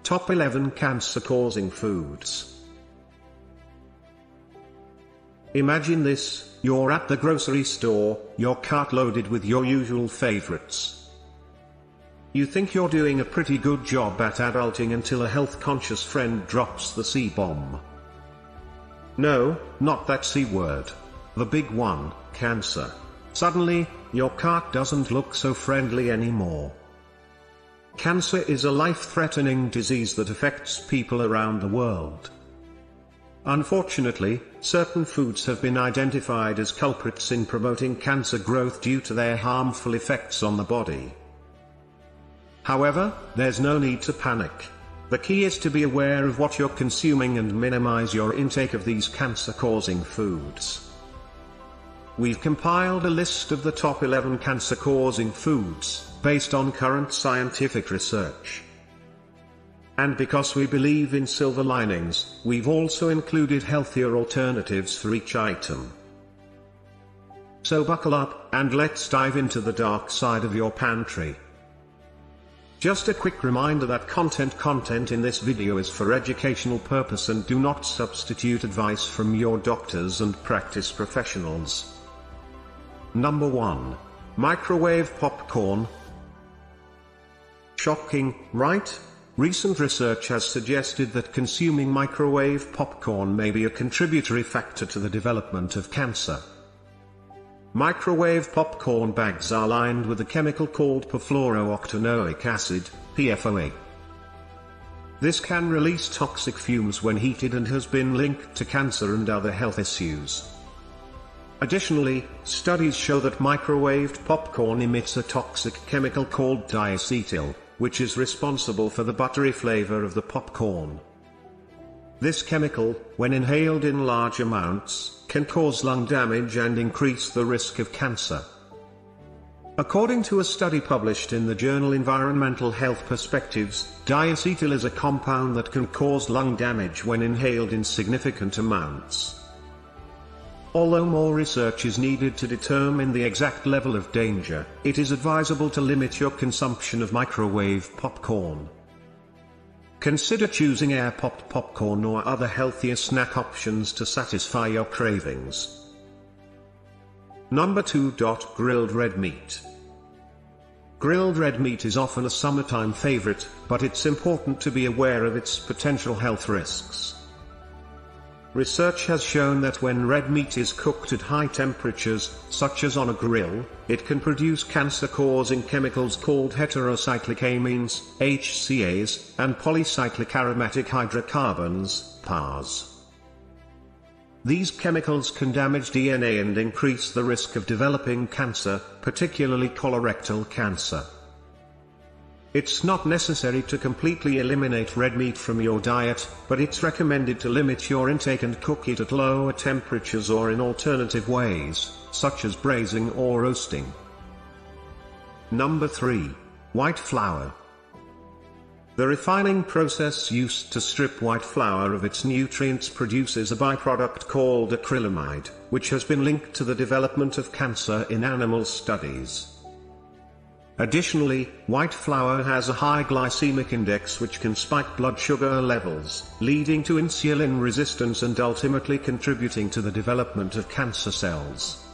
Top 11 Cancer-Causing Foods. Imagine this: you're at the grocery store, your cart loaded with your usual favorites. You think you're doing a pretty good job at adulting until a health-conscious friend drops the C-bomb. No, not that C word. The big one, cancer. Suddenly, your cart doesn't look so friendly anymore. Cancer is a life-threatening disease that affects people around the world. Unfortunately, certain foods have been identified as culprits in promoting cancer growth due to their harmful effects on the body. However, there's no need to panic. The key is to be aware of what you're consuming and minimize your intake of these cancer-causing foods. We've compiled a list of the top 11 cancer-causing foods, based on current scientific research. And because we believe in silver linings, we've also included healthier alternatives for each item. So buckle up, and let's dive into the dark side of your pantry. Just a quick reminder that content in this video is for educational purpose and do not substitute advice from your doctors and practice professionals. Number 1. Microwave popcorn. Shocking, right? Recent research has suggested that consuming microwave popcorn may be a contributory factor to the development of cancer. Microwave popcorn bags are lined with a chemical called perfluorooctanoic acid, PFOA. This can release toxic fumes when heated and has been linked to cancer and other health issues. Additionally, studies show that microwaved popcorn emits a toxic chemical called diacetyl, which is responsible for the buttery flavor of the popcorn. This chemical, when inhaled in large amounts, can cause lung damage and increase the risk of cancer. According to a study published in the journal Environmental Health Perspectives, diacetyl is a compound that can cause lung damage when inhaled in significant amounts. Although more research is needed to determine the exact level of danger, it is advisable to limit your consumption of microwave popcorn. Consider choosing air-popped popcorn or other healthier snack options to satisfy your cravings. Number 2. Grilled red meat. Grilled red meat is often a summertime favorite, but it's important to be aware of its potential health risks. Research has shown that when red meat is cooked at high temperatures, such as on a grill, it can produce cancer-causing chemicals called heterocyclic amines, HCAs, and polycyclic aromatic hydrocarbons, PAHs. These chemicals can damage DNA and increase the risk of developing cancer, particularly colorectal cancer. It's not necessary to completely eliminate red meat from your diet, but it's recommended to limit your intake and cook it at lower temperatures or in alternative ways, such as braising or roasting. Number 3. White flour. The refining process used to strip white flour of its nutrients produces a byproduct called acrylamide, which has been linked to the development of cancer in animal studies. Additionally, white flour has a high glycemic index which can spike blood sugar levels, leading to insulin resistance and ultimately contributing to the development of cancer cells.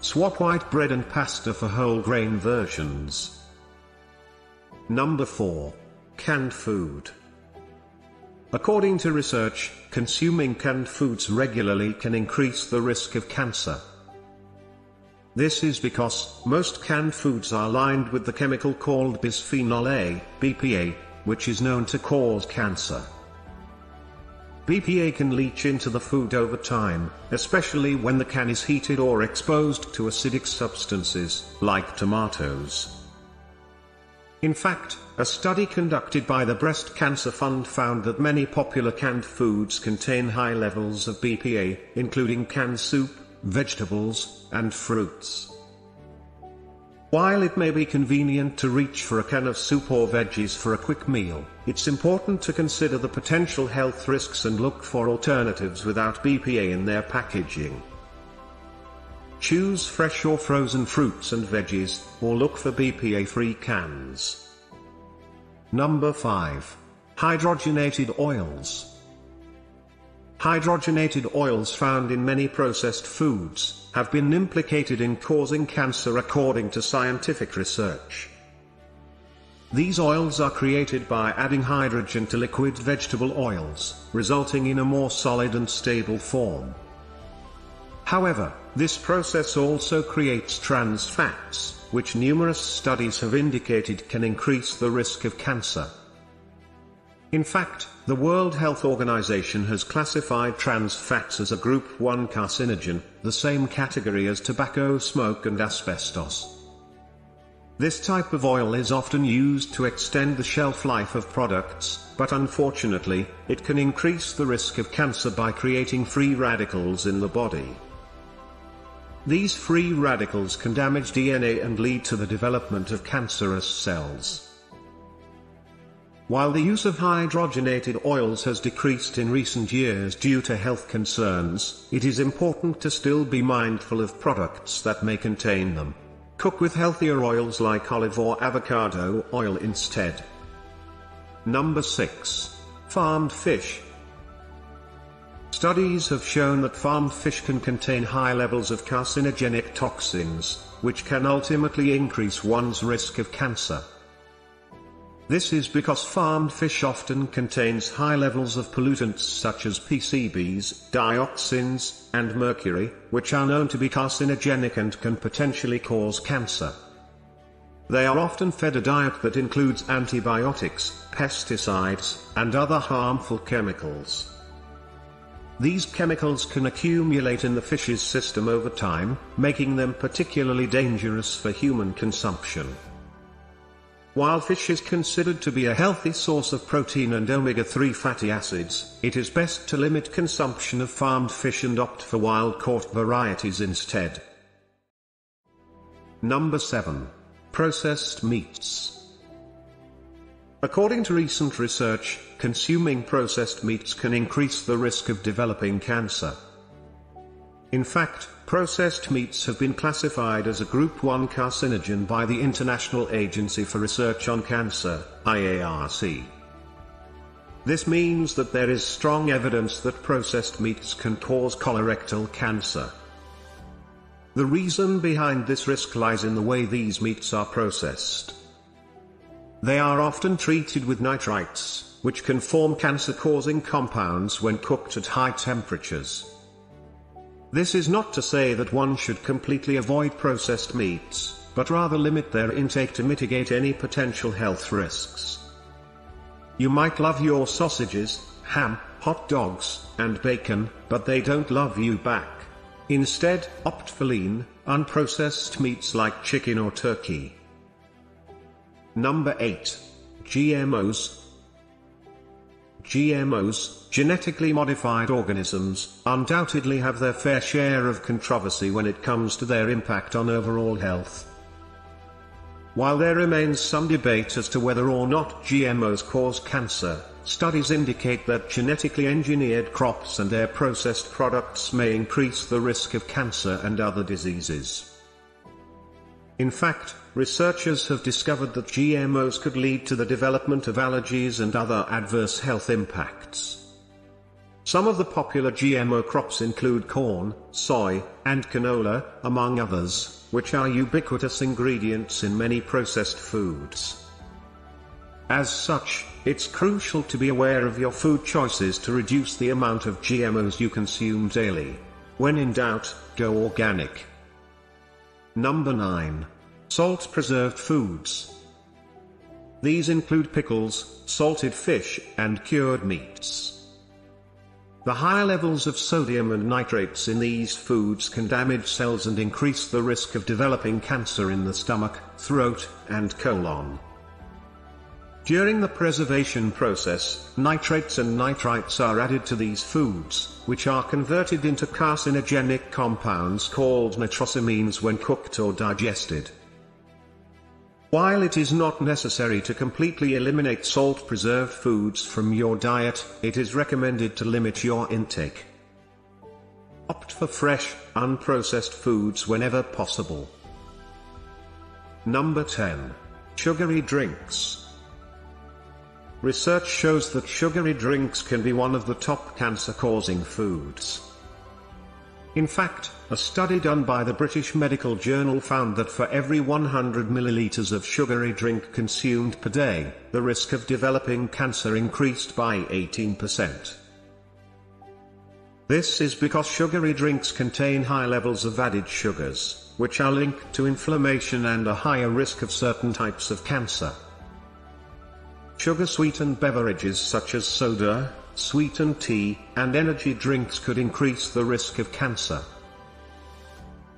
Swap white bread and pasta for whole grain versions. Number 4. Canned food. According to research, consuming canned foods regularly can increase the risk of cancer. This is because most canned foods are lined with the chemical called bisphenol A, BPA, which is known to cause cancer. BPA can leach into the food over time, especially when the can is heated or exposed to acidic substances, like tomatoes. In fact, a study conducted by the Breast Cancer Fund found that many popular canned foods contain high levels of BPA, including canned soup, vegetables, and fruits. While it may be convenient to reach for a can of soup or veggies for a quick meal, it's important to consider the potential health risks and look for alternatives without BPA in their packaging. Choose fresh or frozen fruits and veggies, or look for BPA-free cans. Number 5. Hydrogenated oils. Hydrogenated oils found in many processed foods have been implicated in causing cancer according to scientific research. These oils are created by adding hydrogen to liquid vegetable oils, resulting in a more solid and stable form. However, this process also creates trans fats, which numerous studies have indicated can increase the risk of cancer. In fact, the World Health Organization has classified trans fats as a Group 1 carcinogen, the same category as tobacco smoke and asbestos. This type of oil is often used to extend the shelf life of products, but unfortunately, it can increase the risk of cancer by creating free radicals in the body. These free radicals can damage DNA and lead to the development of cancerous cells. While the use of hydrogenated oils has decreased in recent years due to health concerns, it is important to still be mindful of products that may contain them. Cook with healthier oils like olive or avocado oil instead. Number 6. Farmed fish. Studies have shown that farmed fish can contain high levels of carcinogenic toxins, which can ultimately increase one's risk of cancer. This is because farmed fish often contains high levels of pollutants such as PCBs, dioxins, and mercury, which are known to be carcinogenic and can potentially cause cancer. They are often fed a diet that includes antibiotics, pesticides, and other harmful chemicals. These chemicals can accumulate in the fish's system over time, making them particularly dangerous for human consumption. While fish is considered to be a healthy source of protein and omega-3 fatty acids, it is best to limit consumption of farmed fish and opt for wild-caught varieties instead. Number 7. Processed meats. According to recent research, consuming processed meats can increase the risk of developing cancer. In fact, processed meats have been classified as a Group 1 carcinogen by the International Agency for Research on Cancer, IARC. This means that there is strong evidence that processed meats can cause colorectal cancer. The reason behind this risk lies in the way these meats are processed. They are often treated with nitrites, which can form cancer-causing compounds when cooked at high temperatures. This is not to say that one should completely avoid processed meats, but rather limit their intake to mitigate any potential health risks. You might love your sausages, ham, hot dogs, and bacon, but they don't love you back. Instead, opt for lean, unprocessed meats like chicken or turkey. Number 8. GMOs. GMOs, genetically modified organisms, undoubtedly have their fair share of controversy when it comes to their impact on overall health. While there remains some debate as to whether or not GMOs cause cancer, studies indicate that genetically engineered crops and their processed products may increase the risk of cancer and other diseases. In fact, researchers have discovered that GMOs could lead to the development of allergies and other adverse health impacts. Some of the popular GMO crops include corn, soy, and canola, among others, which are ubiquitous ingredients in many processed foods. As such, it's crucial to be aware of your food choices to reduce the amount of GMOs you consume daily. When in doubt, go organic. Number 9. Salt-preserved foods. These include pickles, salted fish, and cured meats. The high levels of sodium and nitrates in these foods can damage cells and increase the risk of developing cancer in the stomach, throat, and colon. During the preservation process, nitrates and nitrites are added to these foods, which are converted into carcinogenic compounds called nitrosamines when cooked or digested. While it is not necessary to completely eliminate salt-preserved foods from your diet, it is recommended to limit your intake. Opt for fresh, unprocessed foods whenever possible. Number 10. Sugary drinks. Research shows that sugary drinks can be one of the top cancer-causing foods. In fact, a study done by the British Medical Journal found that for every 100 milliliters of sugary drink consumed per day, the risk of developing cancer increased by 18%. This is because sugary drinks contain high levels of added sugars, which are linked to inflammation and a higher risk of certain types of cancer. Sugar-sweetened beverages such as soda, sweetened tea, and energy drinks could increase the risk of cancer.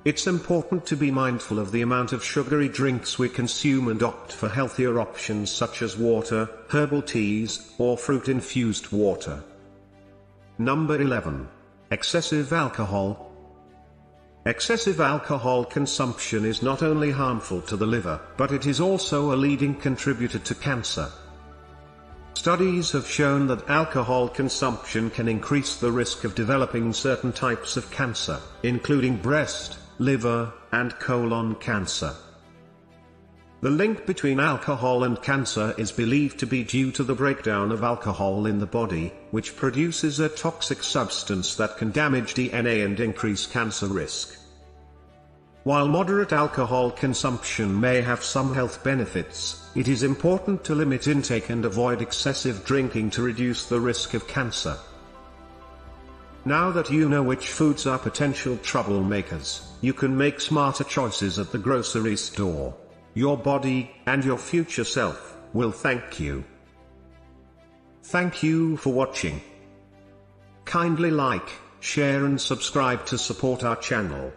It's important to be mindful of the amount of sugary drinks we consume and opt for healthier options such as water, herbal teas, or fruit-infused water. Number 11. Excessive alcohol. Excessive alcohol consumption is not only harmful to the liver, but it is also a leading contributor to cancer. Studies have shown that alcohol consumption can increase the risk of developing certain types of cancer, including breast, liver, and colon cancer. The link between alcohol and cancer is believed to be due to the breakdown of alcohol in the body, which produces a toxic substance that can damage DNA and increase cancer risk. While moderate alcohol consumption may have some health benefits, it is important to limit intake and avoid excessive drinking to reduce the risk of cancer. Now that you know which foods are potential troublemakers, you can make smarter choices at the grocery store. Your body, and your future self, will thank you. Thank you for watching. Kindly like, share and subscribe to support our channel.